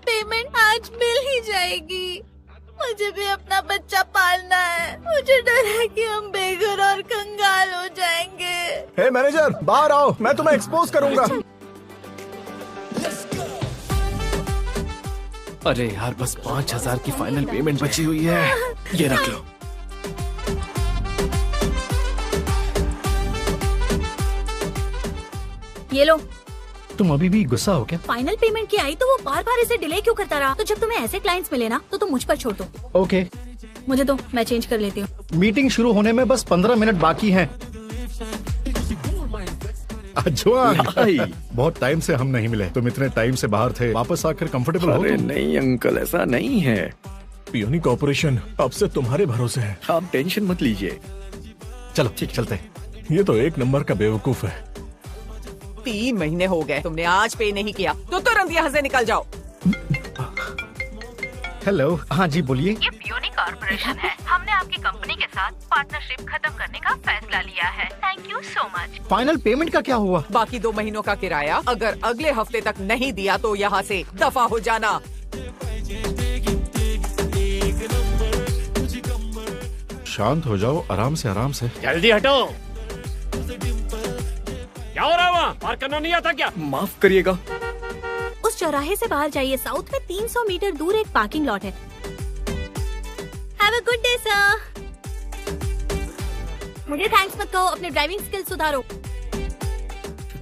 Payment आज मिल ही जाएगी। मुझे भी अपना बच्चा पालना है। मुझे डर है कि हम बेघर और कंगाल हो जाएंगे। हे मैनेजर, बाहर आओ, मैं तुम्हें एक्सपोज करूंगा। अरे यार, बस 5,000 की फाइनल पेमेंट बची हुई है, ये रख लो। ये लो। तुम अभी भी गुस्सा हो क्या? फाइनल पेमेंट की आई तो वो बार बार इसे डिले क्यों करता रहा? तो जब तुम्हें ऐसे क्लाइंट्स मिले ना तो तुम मुझ पर छोड़ दो। ओके, मुझे दो, मैं चेंज कर लेती हूँ। मीटिंग शुरू होने में बस 15 मिनट बाकी हैं। बहुत टाइम से हम नहीं मिले। तुम इतने टाइम से बाहर थे, वापस आकर कंफर्टेबल हो? अरे नहीं अंकल, ऐसा नहीं है। पियोनी कॉर्पोरेशन अब से तुम्हारे भरोसे है। आप टेंशन मत लीजिए। चलो ठीक, चलते। ये तो एक नंबर का बेवकूफ है। 3 महीने हो गए, तुमने आज पे नहीं किया तो तुरंत यहाँ से निकल जाओ। हेलो, हाँ जी बोलिए। ये पियोनी कॉर्पोरेशन है। हमने आपकी कंपनी के साथ पार्टनरशिप खत्म करने का फैसला लिया है। Thank you so much. Final payment का क्या हुआ? बाकी 2 महीनों का किराया अगर अगले हफ्ते तक नहीं दिया तो यहाँ से दफा हो जाना। शांत हो जाओ, आराम से आराम से। जल्दी हटो। क्या हो रहा है वहाँ? पार्क करना नहीं आता क्या? माफ करिएगा। उस चौराहे से बाहर जाइए, साउथ में 300 मीटर दूर एक पार्किंग लॉट है। Have a good day sir. मुझे थैंक्स मत कहो, अपने ड्राइविंग स्किल सुधारो।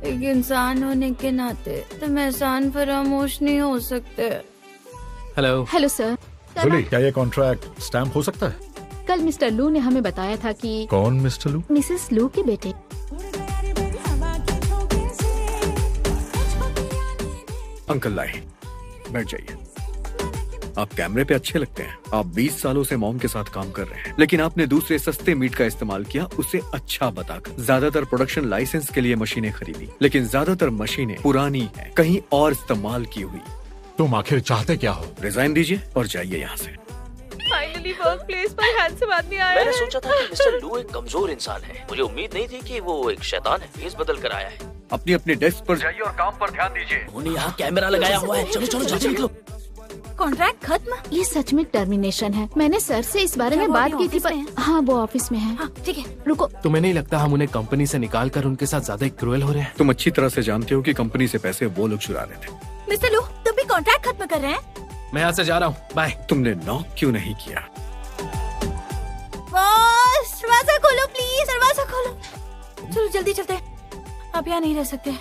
एक इंसान होने के नाते तुम एहसान फरामोश नहीं हो सकते। हेलो। Hello sir. जूली, क्या ये कॉन्ट्रैक्ट स्टैम्प हो सकता है? कल मिस्टर लू ने हमें बताया था कि कौन मिस्टर लू? मिसेस लू के बेटे। अंकल लाए, बैठ जाइए। आप कैमरे पे अच्छे लगते हैं। आप 20 सालों से मॉम के साथ काम कर रहे हैं, लेकिन आपने दूसरे सस्ते मीट का इस्तेमाल किया, उसे अच्छा बताकर। ज्यादातर प्रोडक्शन लाइसेंस के लिए मशीनें खरीदी, लेकिन ज्यादातर मशीनें पुरानी हैं, कहीं और इस्तेमाल की हुई। तुम आखिर चाहते क्या हो? रिजाइन दीजिए और जाइए यहाँ से। फाइनली वर्क प्लेस पर हैंडसम आदमी आया मैंने सोचा था कि मिस्टर लू एक कमजोर इंसान है। मुझे उम्मीद नहीं थी कि वो एक शैतान है। फेस बदल कर आया है। अपनी अपनी डेस्क पर जाइए और काम पर ध्यान दीजिए। उन्होंने यहाँ कैमरा लगाया हुआ है। चलो चलो जल्दी निकलो। कॉन्ट्रैक्ट खत्म? ये सच में टर्मिनेशन है। मैंने सर से इस बारे में बात की थी पर हाँ, वो ऑफिस में है। हाँ ठीक है, रुको। तुम्हें नहीं लगता हम उन्हें कंपनी से निकाल कर उनके साथ ज्यादा क्रूएल हो रहे हैं? तुम अच्छी तरह से जानते हो कि कंपनी से पैसे वो लोग चुरा रहे थे। मिस्टर लू, तुम भी कॉन्ट्रैक्ट खत्म कर रहे हैं? मैं यहाँ से जा रहा हूँ, बाय। तुमने नॉक क्यों नहीं किया? बॉस, दरवाजा खोलो प्लीज, दरवाजा खोलो। चलो जल्दी चलते हैं, आप यहाँ नहीं रह सकते।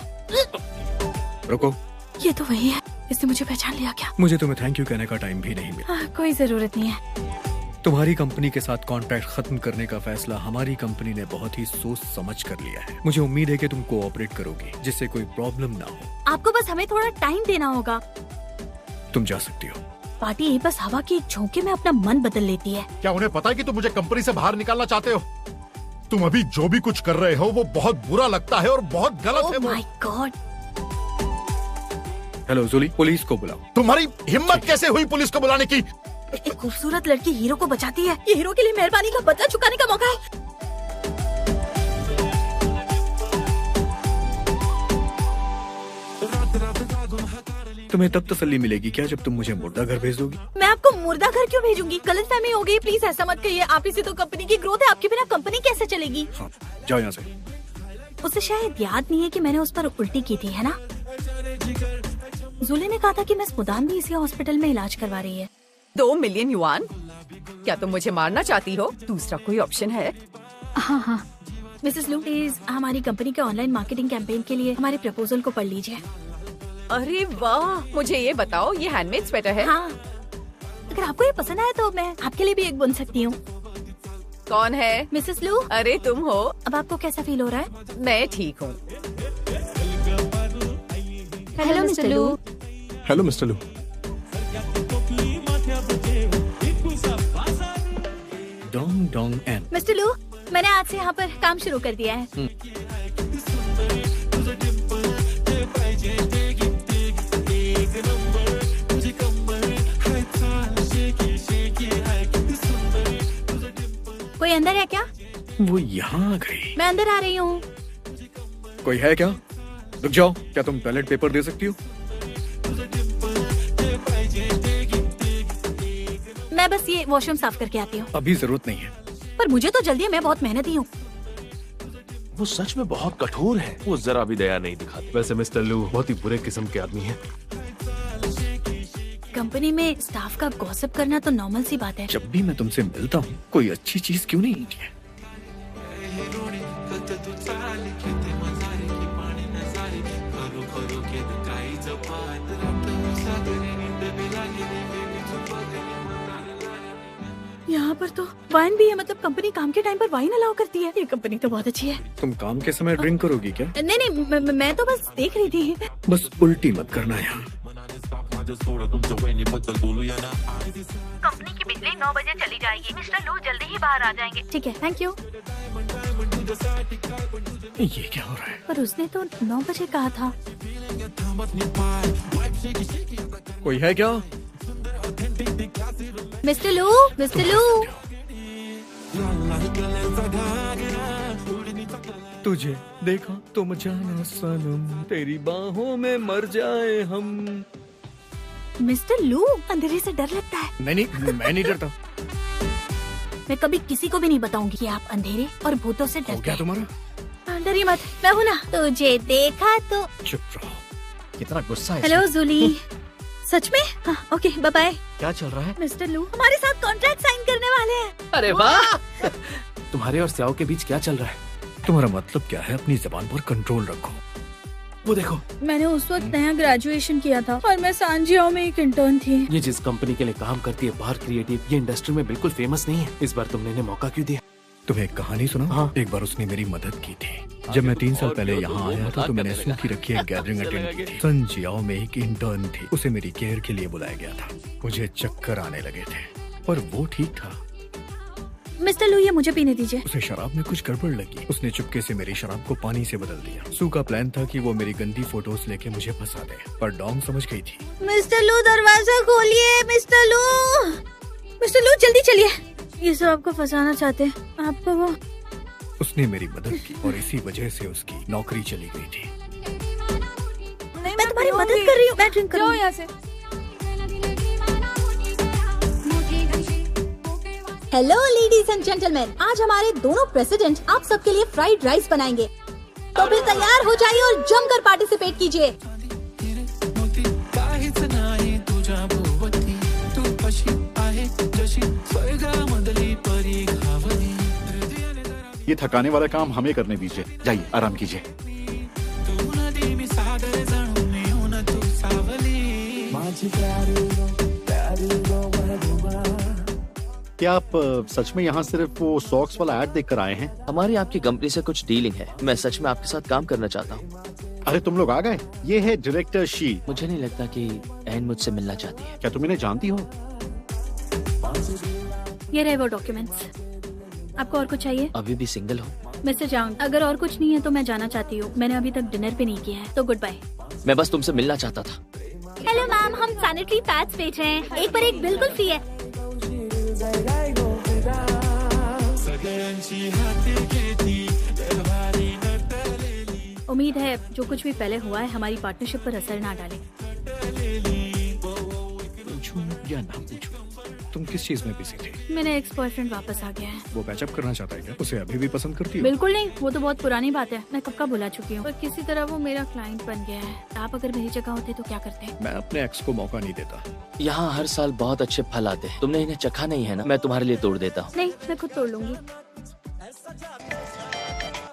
रुको। ये तो वही है, इसने मुझे पहचान लिया क्या? मुझे तुम्हें थैंक यू कहने का टाइम भी नहीं मिला। कोई जरूरत नहीं है। तुम्हारी कंपनी के साथ कॉन्ट्रैक्ट खत्म करने का फैसला हमारी कंपनी ने बहुत ही सोच समझ कर लिया है। मुझे उम्मीद है कि तुम कोऑपरेट करोगी, जिससे कोई प्रॉब्लम ना हो। आपको बस हमें थोड़ा टाइम देना होगा। तुम जा सकती हो। पार्टी बस हवा के एक झोंके में अपना मन बदल लेती है। क्या उन्हें पता है कि तुम मुझे कंपनी से बाहर निकालना चाहते हो? तुम अभी जो भी कुछ कर रहे हो वो बहुत बुरा लगता है और बहुत गलत है। Oh my god. Hello Julie, police को बुलाओ। तुम्हारी हिम्मत कैसे हुई पुलिस को बुलाने की? एक खूबसूरत लड़की हीरो को बचाती है। ये हीरो के लिए मेहरबानी का बदला चुकाने का मौका है। तुम्हें तब तसल्ली मिलेगी क्या जब तुम मुझे मुर्दा घर भेज दोगी? मैं आपको मुर्दा घर क्यों भेजूंगी? गलतफहमी हो गई, प्लीज ऐसा मत कहिए। आप ही से तो कंपनी की ग्रोथ है, आपके बिना कंपनी कैसे चलेगी? हाँ, जाओ यहाँ से। उसे शायद याद नहीं है कि मैंने उस पर उल्टी की थी, है ना? जूली ने कहा था कि मिस मुदान भी इसी हॉस्पिटल में इलाज करवा रही है। 2 मिलियन युआन? क्या तुम मुझे मारना चाहती हो? दूसरा कोई ऑप्शन है? हाँ हाँ। मिसेस लू, प्लीज हमारी कंपनी के ऑनलाइन मार्केटिंग कैंपेन के लिए हमारे प्रपोजल को पढ़ लीजिए। अरे वाह, मुझे ये बताओ, ये हैंडमेड स्वेटर है? हाँ, अगर आपको ये पसंद आए तो मैं आपके लिए भी एक बुन सकती हूँ। कौन है? मिसेस लू। अरे तुम हो। अब आपको कैसा फील हो रहा है? मैं ठीक हूँ। Hello mister Lu. Hello mister Lu. Dong Dong एन। मिस्टर लू, मैंने आज से यहाँ पर काम शुरू कर दिया है। कोई अंदर है क्या? वो यहाँ आ गई। मैं अंदर आ रही हूँ। कोई है क्या? रुक जाओ, क्या तुम टॉयलेट पेपर दे सकती हो? मैं बस ये वॉशरूम साफ करके आती हूँ। अभी जरूरत नहीं है। पर मुझे तो जल्दी है, मैं बहुत मेहनती हूँ। वो सच में बहुत कठोर है, वो जरा भी दया नहीं दिखाती। वैसे मिस्टर लू बहुत ही बुरे किस्म के आदमी हैं। कंपनी में स्टाफ का गॉसिप करना तो नॉर्मल सी बात है। जब भी मैं तुमसे मिलता हूँ कोई अच्छी चीज क्यों नहीं होती है? यहाँ पर तो वाइन भी है, मतलब कंपनी काम के टाइम पर वाइन अलाउ करती है। ये कंपनी तो बहुत अच्छी है। तुम काम के समय ड्रिंक करोगी क्या? नहीं नहीं, मैं तो बस देख रही थी। बस उल्टी मत करना यहाँ। कंपनी की बिजली 9 बजे चली जाएगी। मिस्टर लू जल्दी ही बाहर आ जाएंगे। ठीक है, थैंक यू। ये क्या हो रहा है? पर उसने तो 9 बजे कहा था। कोई है क्या? मिस्टर लू, मिस्टर लू। तुझे देखा तुम जाना सनम, तेरी बाहों में मर जाए हम। मिस्टर लू, अंधेरे से डर लगता है। मैं नहीं डरता। मैं कभी किसी को भी नहीं बताऊंगी कि आप अंधेरे और भूतों से हो डरते क्या हैं। तुम्हारा? डरिए मत, मैं हूँ ना। तुझे देखा तो। चुप रहो। कितना गुस्सा है। हेलो जूली। सच में? हाँ, ओके, बाय बाय। क्या चल रहा है? मिस्टर लू हमारे साथ कॉन्ट्रैक्ट साइन करने वाले हैं। अरे वाह। तुम्हारे और स्याओ के बीच क्या चल रहा है? तुम्हारा मतलब क्या है? अपनी जबान पर कंट्रोल रखो। वो देखो, मैंने उस वक्त नया ग्रेजुएशन किया था और मैं सांजियाओ में एक इंटर्न थी। ये जिस कंपनी के लिए काम करती है बाहर क्रिएटिव, ये इंडस्ट्री में बिल्कुल फेमस नहीं है। इस बार तुमने इन्हें मौका क्यों दिया? तुम्हें एक कहानी सुना? हाँ। एक बार उसने मेरी मदद की थी। जब मैं 3 साल पहले यहाँ आया था तो मैंने सूखी रखी एक गैदरिंग अटेंड की थी। संजियाओ में एक इंटर्न थी, उसे मेरी केयर के लिए बुलाया गया था। मुझे चक्कर आने लगे थे पर वो ठीक था। मिस्टर लू, ये मुझे पीने दीजिए। उसे शराब में कुछ गड़बड़ लगी। उसने चुपके से मेरी शराब को पानी से बदल दिया। सू का प्लान था कि वो मेरी गंदी फोटोज लेके मुझे फंसा दे, पर डोंग समझ गई थी। मिस्टर लू, दरवाजा खोलिए। मिस्टर लू, मिस्टर लू, जल्दी चलिए। ये सब आपको फंसाना चाहते हैं। आपको वो। उसने मेरी मदद की और इसी वजह से उसकी नौकरी चली गई थी। मैं तुम्हारी मदद कर रही हूँ। मैं ड्रिंक करूँ यहाँ से। हेलो लेडीज एंड जेंटलमैन, आज हमारे दोनों प्रेसिडेंट आप सबके लिए फ्राइड राइस बनाएंगे, तो फिर तैयार हो जाइए और जमकर पार्टिसिपेट कीजिए। ये थकाने वाला काम हमें करने दीजिए। जाइए, आराम कीजिए। क्या आप सच में यहाँ सिर्फ वो सॉक्स वाला ऐड देखकर आए हैं? हमारी आपकी कंपनी से कुछ डीलिंग है। मैं सच में आपके साथ काम करना चाहता हूँ। अरे तुम लोग आ गए। ये है डायरेक्टर शी। मुझे नहीं लगता कि एन मुझसे मिलना चाहती है। क्या तुम इन्हें जानती हो? ये रहे वो डॉक्यूमेंट्स। आपको और कुछ चाहिए? अभी भी सिंगल हो? मिस्टर जांग, अगर और कुछ नहीं है तो मैं जाना चाहती हूँ। मैंने अभी तक डिनर भी नहीं किया है, तो गुड बाय। मैं बस तुमसे मिलना चाहता था। हेलो मैम, हम सैनिटरी पैड्स बेच रहे हैं। एक पर एक बिल्कुल फ्री है। उम्मीद है जो कुछ भी पहले हुआ है हमारी पार्टनरशिप पर असर ना डाले। पूछूं या ना पूछूं, तुम किस चीज में बिजी थी? मेरा एक्स बॉयफ्रेंड वापस आ गया है। वो पैचअप करना चाहता है क्या? उसे अभी भी पसंद करती हो? बिल्कुल नहीं, वो तो बहुत पुरानी बात है। मैं कब का बुला चुकी हूँ, पर किसी तरह वो मेरा क्लाइंट बन गया है। आप अगर मेरी जगह होते तो क्या करते? मैं अपने एक्स को मौका नहीं देता। यहाँ हर साल बहुत अच्छे फल आते हैं। तुमने इन्हें चखा नहीं है ना? मैं तुम्हारे लिए तोड़ देता हूँ। नहीं, मैं खुद तोड़ लूंगी।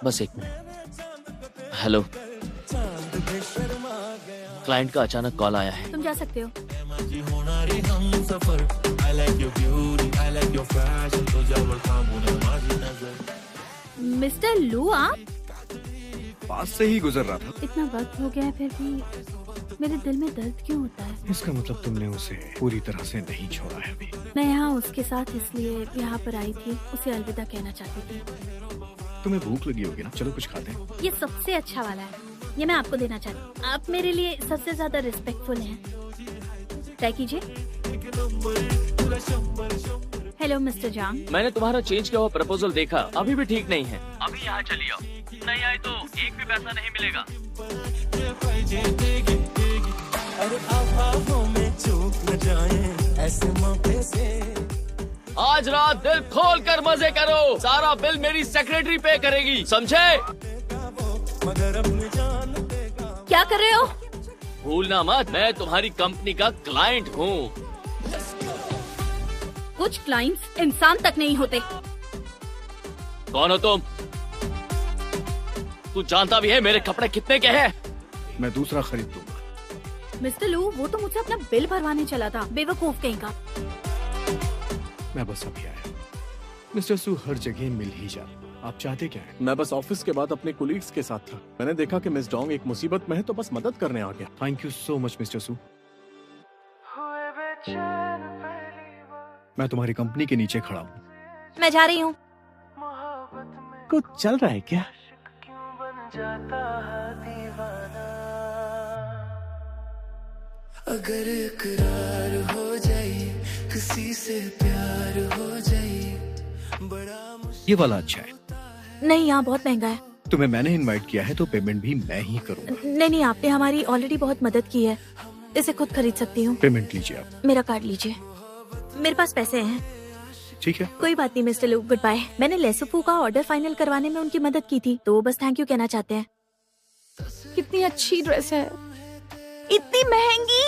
बस एक मिनट। हेलो, क्लाइंट का अचानक कॉल आया है। तुम जा सकते हो। मिस्टर लू, आप पास से ही गुजर रहा था। इतना वक्त हो गया है फिर भी मेरे दिल में दर्द क्यों होता है? इसका मतलब तुमने उसे पूरी तरह से नहीं छोड़ा है अभी। मैं यहाँ उसके साथ इसलिए यहाँ पर आई थी, उसे अलविदा कहना चाहती थी। तुम्हें भूख लगी होगी ना? चलो कुछ खाते हैं। ये सबसे अच्छा वाला है, ये मैं आपको देना चाहती हूँ। आप मेरे लिए सबसे ज्यादा रिस्पेक्टफुल हैं। ट्राई कीजिए। हेलो मिस्टर जांग। मैंने तुम्हारा चेंज किया हुआ प्रपोजल देखा, अभी भी ठीक नहीं है। अभी यहाँ चली आओ, नहीं आए तो एक भी पैसा नहीं मिलेगा। अरे में चूक न जाए ऐसे मौके से आज रात दिल खोल कर मजे करो, सारा बिल मेरी सेक्रेटरी पे करेगी, समझे? क्या कर रहे हो? भूलना मत, मैं तुम्हारी कंपनी का क्लाइंट हूँ। कुछ क्लाइंट्स इंसान तक नहीं होते। कौन हो तुम? तू जानता भी है मेरे कपड़े कितने के हैं? मैं दूसरा खरीद दूंगा। मिस्टर लू, वो तो मुझसे अपना बिल भरवाने चला था, बेवकूफ कहीं का। मैं बस अभी आया। मिस्टर सू हर जगह मिल ही जाता। आप चाहते क्या हैं? मैं बस ऑफिस के बाद अपने कोलीग्स के साथ था। मैंने देखा कि मिस डोंग एक मुसीबत में है तो बस मदद करने आ गया। Thank you so much mister Su. मैं तुम्हारी कंपनी के नीचे खड़ा हूँ। मैं जा रही हूँ। कुछ चल रहा है क्या? अगर इकरार हो जाए, किसी से प्यार हो जाए, बड़ा ये वाला अच्छा है। नहीं, यहाँ बहुत महंगा है। तुम्हें मैंने इनवाइट किया है तो पेमेंट भी मैं ही करूँगा। नहीं, आपने हमारी ऑलरेडी बहुत मदद की है, इसे खुद खरीद सकती हूँ। पेमेंट लीजिए आप। मेरा कार्ड लीजिए, मेरे पास पैसे हैं। ठीक है, कोई बात नहीं मिस्टर लू, गुड बाय। मैंने लेसुफू का ऑर्डर फाइनल करवाने में उनकी मदद की थी, तो बस थैंक यू कहना चाहते हैं। कितनी अच्छी ड्रेस है, इतनी महंगी।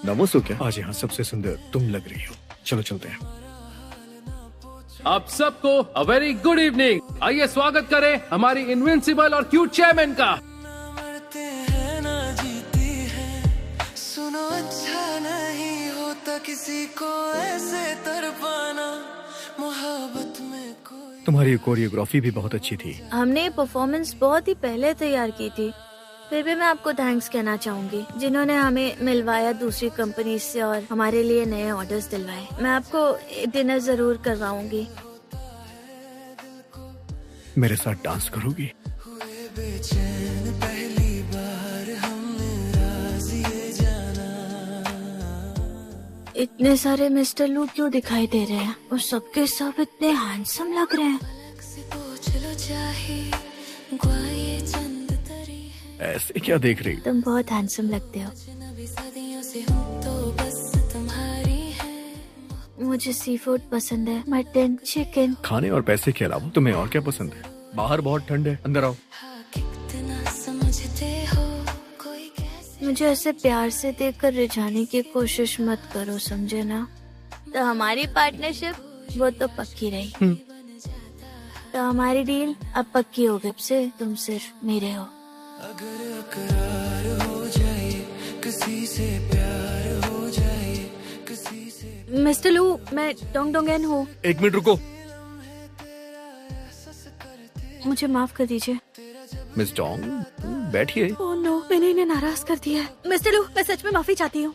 नमोसो क्या? आज यहाँ सबसे सुंदर तुम लग रही हो। चलो चलते हैं। आप सबको अ वेरी गुड इवनिंग। आइए स्वागत करें हमारी इनविंसिबल और क्यूट चेयरमैन का। सुनो, अच्छा नहीं होता किसी को ऐसे तड़पाना, मोहब्बत में कोई। तुम्हारी कोरियोग्राफी भी बहुत अच्छी थी। हमने परफॉर्मेंस बहुत ही पहले तैयार की थी, फिर भी मैं आपको थैंक्स कहना चाहूंगी, जिन्होंने हमें मिलवाया दूसरी कंपनी से और हमारे लिए नए ऑर्डर्स दिलवाए। मैं आपको डिनर जरूर करवाऊंगी। मेरे साथ डांस करोगी? हुए बेचैन पहली बार हमने राज ये जाना। इतने सारे मिस्टर लू क्यों दिखाई दे रहे हैं और सबके सब इतने हैंडसम लग रहे हैं। पूछ लो चाहे ग्वाये चंद तरी है। ऐसे क्या देख रही? तुम बहुत हैंडसम लगते हो। सदियों से हूँ तो बस तुम्हारी है। मुझे सी फूड पसंद है, मटन, चिकन। खाने और पैसे के अलावा तुम्हें और क्या पसंद है? बाहर बहुत ठंड है, अंदर आओ। कितना समझते हो, कोई कैसे। मुझे ऐसे प्यार से देखकर रिझाने की कोशिश मत करो, समझे ना? तो हमारी पार्टनरशिप वो तो पक्की रही। तो हमारी डील अब पक्की हो गई से तुम सिर्फ मेरे हो। अगर इकरार हो जाए, किसी से प्यार हो जाए, किसी से। मिस्टर लू, मैं डोंग डोंगन हूँ। एक मिनट रुको। मुझे माफ कर दीजिए। मिस डोंग, बैठिए। ओह नो, मैंने इन्हें नाराज कर दिया है। मिस्टर लू, मैं सच में माफी चाहती हूँ।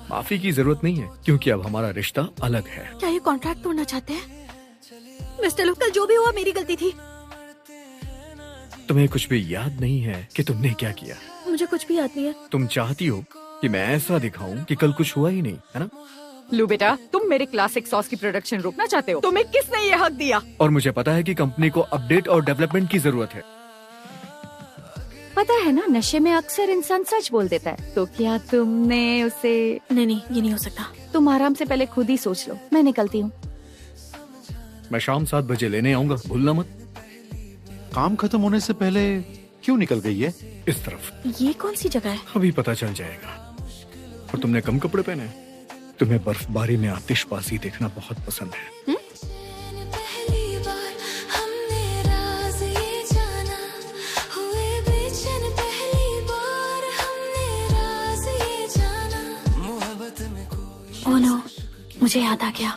माफी की जरूरत नहीं है, क्योंकि अब हमारा रिश्ता अलग है। क्या ये कॉन्ट्रैक्ट तोड़ना चाहते हैं? मिस्टर लू, कल जो भी हुआ मेरी गलती थी। तुम्हें कुछ भी याद नहीं है कि तुमने क्या किया? मुझे कुछ भी याद नहीं है। तुम चाहती हो कि मैं ऐसा दिखाऊं कि कल कुछ हुआ ही नहीं, है ना? लू बेटा, तुम मेरे क्लासिक सॉस की प्रोडक्शन रोकना चाहते हो? तुम्हें किसने ये हक दिया? और मुझे पता है कि कंपनी को अपडेट और डेवलपमेंट की जरूरत है। पता है ना, नशे में अक्सर इंसान सच बोल देता है। तो क्या तुमने उसे? नहीं, ये नहीं हो सकता। तुम आराम से पहले खुद ही सोच लो। मैं निकलती हूँ। मैं शाम 7 बजे लेने आऊंगा, भूलना मत। काम खत्म होने से पहले क्यों निकल गई है? इस तरफ। ये कौन सी जगह है? अभी पता चल जाएगा। और तुमने कम कपड़े पहने हैं। तुम्हें बर्फबारी में आतिशबाजी देखना बहुत पसंद है। पहली बार हमने राज ये जाना, हुए बेचैन पहली बार हमने राज ये जाना, मोहब्बत में कोई। ओह नो, मुझे याद आ गया।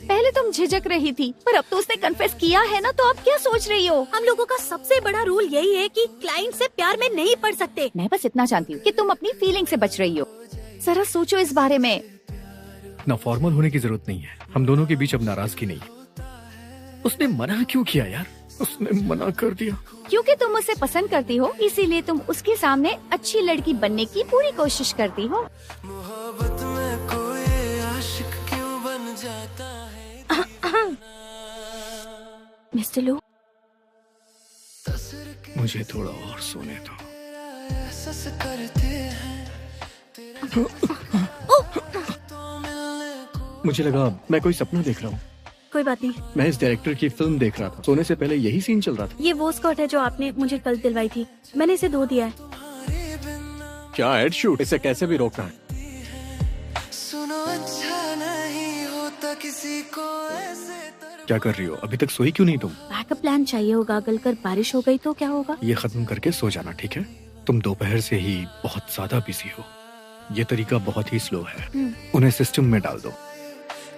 पहले तुम झिझक रही थी, पर अब तो उसने कन्फेस किया है ना, तो अब क्या सोच रही हो? हम लोगों का सबसे बड़ा रूल यही है कि क्लाइंट से प्यार में नहीं पड़ सकते। मैं बस इतना जानती हूँ कि तुम अपनी फीलिंग से बच रही हो। जरा सोचो इस बारे में। ना फॉर्मल होने की जरूरत नहीं है। हम दोनों के बीच अब नाराजगी नहीं। उसने मना क्यों किया यार? उसने मना कर दिया क्योंकि तुम उसे पसंद करती हो, इसीलिए तुम उसके सामने अच्छी लड़की बनने की पूरी कोशिश करती हो। मोहब्बत में कोई आशिक क्यों बन जाता है। मिस्टर लू, मुझे थोड़ा और सोने दो। एहसास करते हैं मुझे लगा मैं कोई सपना देख रहा हूँ। कोई बात नहीं। मैं इस डायरेक्टर की फिल्म देख रहा था, सोने से पहले यही सीन चल रहा था। ये वो स्कर्ट है जो आपने मुझे कल दिलवाई थी, मैंने इसे धो दिया है। क्या एड शूट, इसे कैसे भी रोकना है। सुनो अच्छा नहीं होता किसी को ऐसे क्या कर रही हो, अभी तक सोई क्यों नहीं तुम? बैकअप प्लान चाहिए होगा, अगर कल बारिश हो गई तो क्या होगा? ये खत्म करके सो जाना, ठीक है? तुम दोपहर से ही बहुत ज्यादा बिजी हो, ये तरीका बहुत ही स्लो है। उन्हें सिस्टम में डाल दो।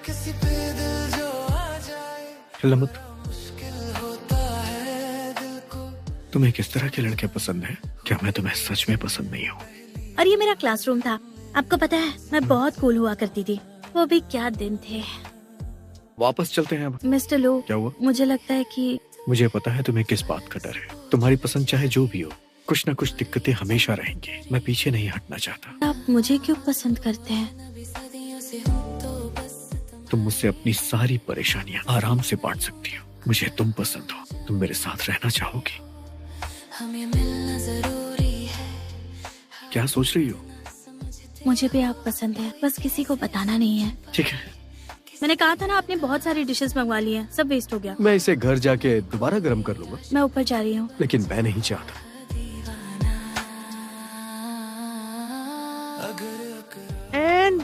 किसी पे दिल जो आ जाए हिला मत। मुश्किल होता है दिल को। तुम्हें किस तरह के लड़के पसंद है? क्या मैं तुम्हें सच में पसंद नहीं हूँ? और ये मेरा क्लासरूम था, आपको पता है मैं बहुत कूल हुआ करती थी, वो भी क्या दिन थे। वापस चलते हैं अब। मिस्टर लो, क्या हुआ? मुझे लगता है कि मुझे पता है तुम्हें किस बात का डर है। तुम्हारी पसंद चाहे जो भी हो, कुछ न कुछ दिक्कतें हमेशा रहेंगी। मैं पीछे नहीं हटना चाहता। आप मुझे क्यों पसंद करते हैं? तो तुम मुझसे अपनी सारी परेशानियां आराम से बांट सकती हो। मुझे तुम पसंद हो, तुम मेरे साथ रहना चाहोगी। हमें मिलना जरूरी है। क्या सोच रही हो? मुझे भी आप पसंद है, बस किसी को बताना नहीं है। ठीक है, मैंने कहा था ना, आपने बहुत सारी डिशेस मंगवा ली हैं, सब वेस्ट हो गया। मैं इसे घर जाके दोबारा गर्म कर लूंगा। मैं ऊपर जा रही हूँ। लेकिन मैं नहीं चाहता। एंड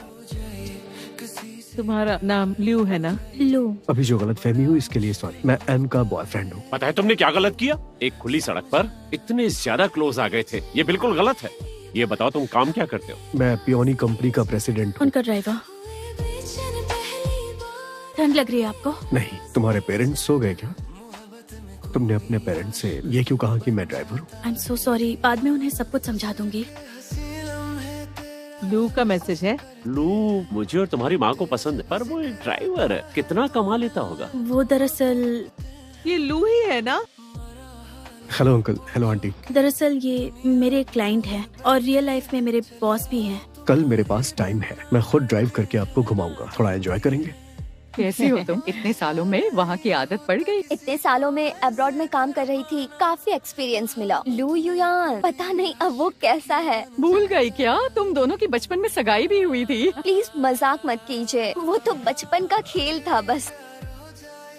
तुम्हारा नाम ल्यू है ना? लो, अभी जो गलतफहमी हुई इसके लिए सॉरी। मैं एन का बॉयफ्रेंड हूँ। पता है तुमने क्या गलत किया? एक खुली सड़क पर इतने ज्यादा क्लोज आ गए थे, ये बिल्कुल गलत है। ये बताओ तुम काम क्या करते हो? मैं पियोनी कंपनी का प्रेसिडेंट हूँ। उनका ड्राइवर। ठंड लग रही है आपको? नहीं, तुम्हारे पेरेंट्स सो गए क्या? तुमने अपने पेरेंट्स से ये क्यों कहा कि मैं ड्राइवर हूँ? आई एम सो सॉरी, बाद में उन्हें सब कुछ समझा दूंगी। लू का मैसेज है। लू मुझे और तुम्हारी माँ को पसंद है, पर वो एक ड्राइवर है, कितना कमा लेता होगा। वो दरअसल ये लू ही है ना? Hello uncle. Hello aunty. दरअसल ये मेरे क्लाइंट हैं और रियल लाइफ में मेरे बॉस भी हैं। कल मेरे पास टाइम है, मैं खुद ड्राइव करके आपको घुमाऊंगा। थोड़ा एंजॉय करेंगे। कैसी हो तुम? इतने सालों में वहाँ की आदत पड़ गई। इतने सालों में अब्रॉड में काम कर रही थी, काफी एक्सपीरियंस मिला। लू युयान, पता नहीं अब वो कैसा है। भूल गई क्या? तुम दोनों की बचपन में सगाई भी हुई थी। प्लीज मजाक मत कीजिए, वो तो बचपन का खेल था बस।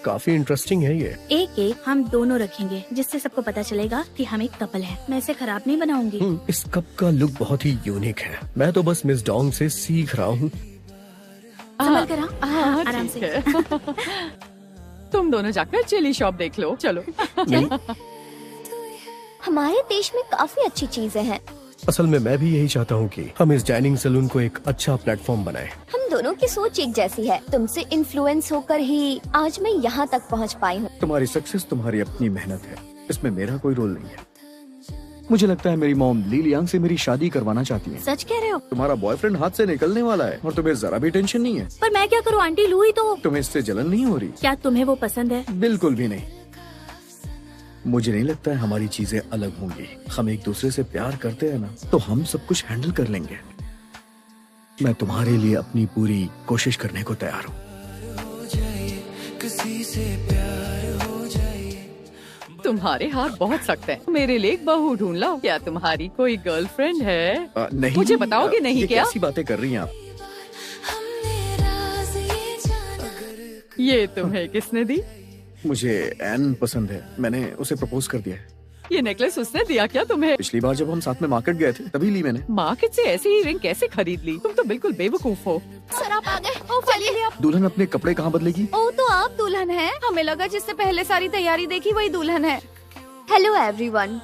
काफी इंटरेस्टिंग है ये। एक हम दोनों रखेंगे, जिससे सबको पता चलेगा कि हम एक कपल है। मैं इसे खराब नहीं बनाऊंगी। इस कप का लुक बहुत ही यूनिक है। मैं तो बस मिस डोंग से सीख रहा हूँ। संभल कर आओ, आराम से। तुम दोनों जाकर चिली शॉप देख लो। चलो। हमारे देश में काफी अच्छी चीजें हैं। असल में मैं भी यही चाहता हूँ कि हम इस डाइनिंग सैलून को एक अच्छा प्लेटफॉर्म बनाएं। हम दोनों की सोच एक जैसी है। तुमसे इन्फ्लुएंस होकर ही आज मैं यहाँ तक पहुँच पाई हूँ। तुम्हारी सक्सेस तुम्हारी अपनी मेहनत है, इसमें मेरा कोई रोल नहीं है। मुझे लगता है मेरी मॉम ली लियांग से मेरी शादी करवाना चाहती है। सच कह रहे हो? तुम्हारा बॉयफ्रेंड हाथ से निकलने वाला है और तुम्हें जरा भी टेंशन नहीं है। पर मैं क्या करूँ आंटी, लू ही तो। तुम्हें इससे जलन नहीं हो रही? क्या तुम्हें वो पसंद है? बिल्कुल भी नहीं। मुझे नहीं लगता है हमारी चीजें अलग होंगी। हम एक दूसरे से प्यार करते हैं ना, तो हम सब कुछ हैंडल कर लेंगे। मैं तुम्हारे लिए अपनी पूरी कोशिश करने को तैयार हूँ। किसी से प्यार हो जाए। तुम्हारे हाथ बहुत सख्त हैं। मेरे लिए एक बहू ढूंढ लाओ। क्या तुम्हारी कोई गर्लफ्रेंड है? नहीं। मुझे बताओगे नहीं क्या? कैसी बातें कर रही हैं आप? ये तुम्हें किसने दी? मुझे एन पसंद है, मैंने उसे प्रपोज कर दिया है। ये नेकलेस उसने दिया क्या तुम्हें? पिछली बार जब हम साथ में मार्केट गए थे तभी ली मैंने। मार्केट से ऐसी ही रिंग कैसे खरीद ली? तुम तो बिल्कुल बेवकूफ हो। सर आप आ गए। चलिए आप। दुल्हन अपने कपड़े कहाँ बदलेगी? ओ तो आप दुल्हन है? हमें लगा जिससे पहले सारी तैयारी देखी वही दुल्हन है। Hello everyone.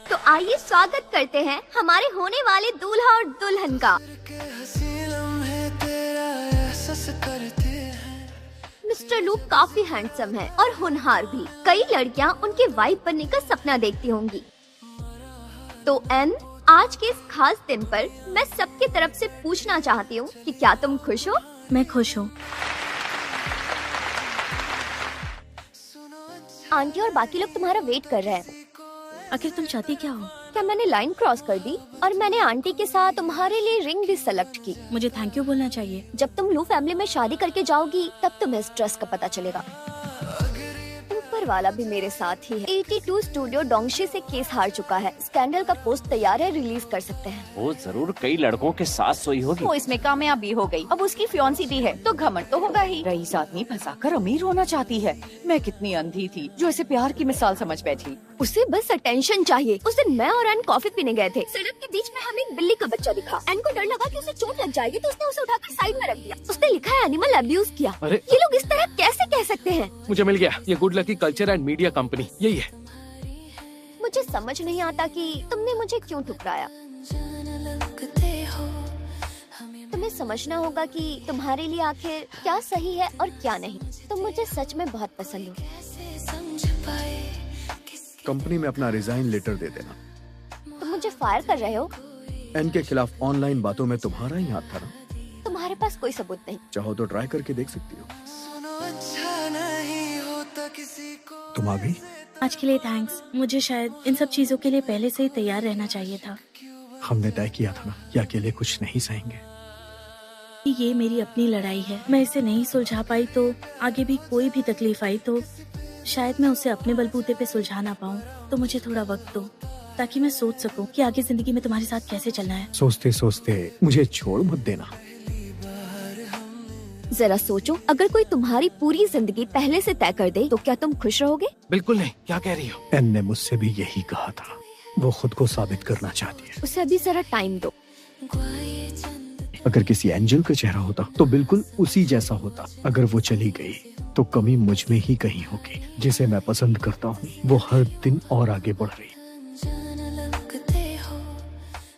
तो आइए स्वागत करते हैं हमारे होने वाले दूल्हा और दुल्हन का। मिस्टर लू काफी हैंडसम है और होनहार भी। कई लड़कियां उनके वाइफ बनने का सपना देखती होंगी। तो एन, आज के इस खास दिन पर मैं सबकी तरफ से पूछना चाहती हूँ कि क्या तुम खुश हो? मैं खुश हूँ। आंटी और बाकी लोग तुम्हारा वेट कर रहे हैं। आखिर तुम चाहती क्या हो? क्या मैंने लाइन क्रॉस कर दी और मैंने आंटी के साथ तुम्हारे लिए रिंग भी सेलेक्ट की। मुझे थैंक यू बोलना चाहिए। जब तुम लू फैमिली में शादी करके जाओगी तब तुम्हें इस ड्रेस का पता चलेगा। ऊपर वाला भी मेरे साथ ही है। 82 स्टूडियो डोंगशी से केस हार चुका है। स्कैंडल का पोस्ट तैयार है, रिलीज कर सकते हैं। वो जरूर कई लड़कों के साथ सोई होगी। वो इसमें कामयाब भी हो गई, अब उसकी फियांसी भी है तो घमंड तो होगा ही। रईस आदमी फंसाकर अमीर होना चाहती है। मैं कितनी अंधी थी जो इसे प्यार की मिसाल समझ बैठी। उसे बस अटेंशन चाहिए। उस दिन मैं और एन कॉफी पीने गए थे। सड़क के बीच में हमें एक बिल्ली का बच्चा दिखा। एन को डर लगा कि उसे चोट लग जाएगी तो उसने उसे उठाकर साइड में रख दिया। उसने लिखा है एनिमल अब्यूज किया। अरे ये लोग इस तरह कैसे कह सकते हैं? मुझे मिल गया, ये good lucky culture and media company यही है। मुझे समझ नहीं आता कि तुमने मुझे क्यों ठुकराया। तुम्हें समझना होगा कि तुम्हारे लिए आखिर क्या सही है और क्या नहीं। तुम मुझे सच में बहुत पसंद हो। कंपनी में अपना रिजाइन लेटर दे देना। तुम मुझे फायर कर रहे हो? एन के खिलाफ ऑनलाइन बातों में तुम्हारा ही हाथ था ना। तुम्हारे पास कोई सबूत नहीं। चाहो तो ट्राई करके देख सकती हो। तुम आ गई? आज के लिए थैंक्स। मुझे शायद इन सब चीजों के लिए पहले से ही तैयार रहना चाहिए था। हमने तय किया था ना कि अकेले कुछ नहीं सहेंगे। ये मेरी अपनी लड़ाई है। मैं इसे नहीं सुलझा पाई तो आगे भी कोई भी तकलीफ आई तो शायद मैं उसे अपने बलबूते पे सुलझा ना पाऊँ। तो मुझे थोड़ा वक्त दो ताकि मैं सोच सकूं कि आगे जिंदगी में तुम्हारे साथ कैसे चलना है। सोचते सोचते मुझे छोड़ मत देना। जरा सोचो, अगर कोई तुम्हारी पूरी जिंदगी पहले से तय कर दे तो क्या तुम खुश रहोगे? बिल्कुल नहीं। क्या कह रही हो? एन ने मुझसे भी यही कहा था। वो खुद को साबित करना चाहती है। उसे अभी जरा टाइम दो। अगर किसी एंजल का चेहरा होता तो बिल्कुल उसी जैसा होता। अगर वो चली गई तो कमी मुझ में ही कहीं होगी। जिसे मैं पसंद करता हूँ वो हर दिन और आगे बढ़ रही।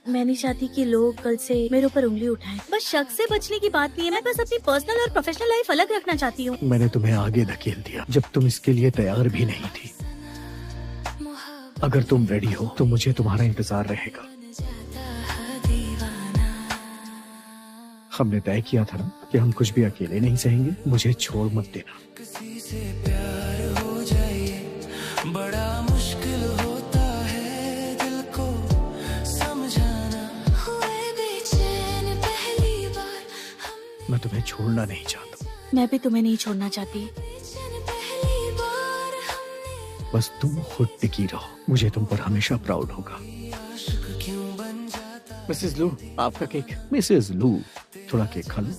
मैं नहीं चाहती कि लोग कल से मेरे ऊपर उंगली उठाएं। बस शक से बचने की बात नहीं है। मैं बस अपनी पर्सनल और प्रोफेशनल लाइफ अलग रखना चाहती हूँ। मैंने तुम्हें आगे धकेल दिया जब तुम इसके लिए तैयार भी नहीं थी। अगर तुम रेडी हो तो मुझे तुम्हारा इंतजार रहेगा। हमने तय किया था ना कि हम कुछ भी अकेले नहीं सहेंगे। मुझे छोड़ मत देना। किसी से प्यार हो जाए बड़ा मुश्किल होता है दिल को समझाना। हुए बेचैन पहली बार मैं तुम्हें छोड़ना नहीं चाहता। मैं भी तुम्हें नहीं छोड़ना चाहती। पहली बार हमने बस तुम खुद टिकी रहो। मुझे तुम पर हमेशा प्राउड होगा। आशिक क्यों बन जाता। मिसेस लू, आपका केक। मिसेस लू, थोड़ा केक खा लो।